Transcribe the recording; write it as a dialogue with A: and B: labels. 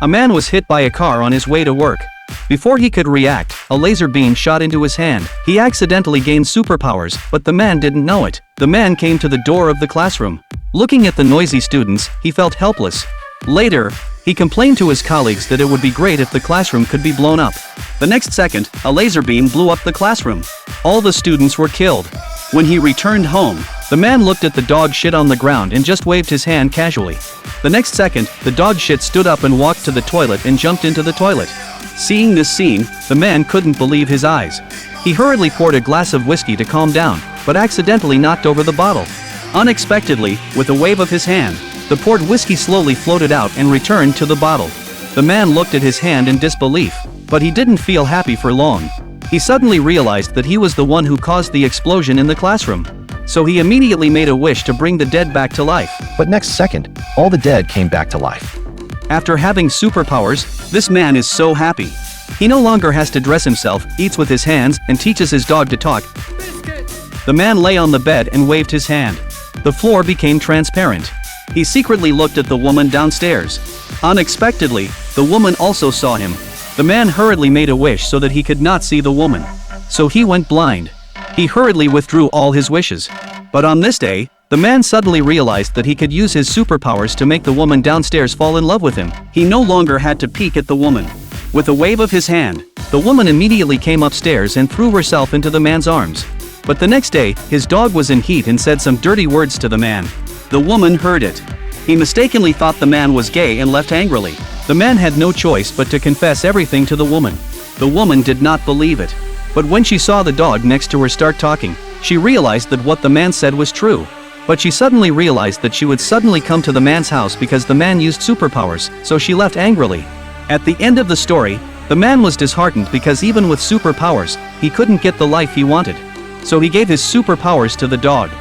A: A man was hit by a car on his way to work. Before he could react, a laser beam shot into his hand. He accidentally gained superpowers, but the man didn't know it. The man came to the door of the classroom. Looking at the noisy students, he felt helpless. Later, he complained to his colleagues that it would be great if the classroom could be blown up. The next second, a laser beam blew up the classroom. All the students were killed. When he returned home, the man looked at the dog shit on the ground and just waved his hand casually. The next second, the dog shit stood up and walked to the toilet and jumped into the toilet. Seeing this scene, the man couldn't believe his eyes. He hurriedly poured a glass of whiskey to calm down, but accidentally knocked over the bottle. Unexpectedly, with a wave of his hand, the poured whiskey slowly floated out and returned to the bottle. The man looked at his hand in disbelief, but he didn't feel happy for long. He suddenly realized that he was the one who caused the explosion in the classroom. So he immediately made a wish to bring the dead back to life.
B: But next second, all the dead came back to life.
A: After having superpowers, this man is so happy. He no longer has to dress himself, eats with his hands, and teaches his dog to talk. The man lay on the bed and waved his hand. The floor became transparent. He secretly looked at the woman downstairs. Unexpectedly, the woman also saw him. The man hurriedly made a wish so that he could not see the woman. So he went blind. He hurriedly withdrew all his wishes. But on this day, the man suddenly realized that he could use his superpowers to make the woman downstairs fall in love with him. He no longer had to peek at the woman. With a wave of his hand, the woman immediately came upstairs and threw herself into the man's arms. But the next day, his dog was in heat and said some dirty words to the man. The woman heard it. He mistakenly thought the man was gay and left angrily. The man had no choice but to confess everything to the woman. The woman did not believe it. But when she saw the dog next to her start talking, she realized that what the man said was true. But she suddenly realized that she would suddenly come to the man's house because the man used superpowers, so she left angrily. At the end of the story, the man was disheartened because even with superpowers, he couldn't get the life he wanted. So he gave his superpowers to the dog.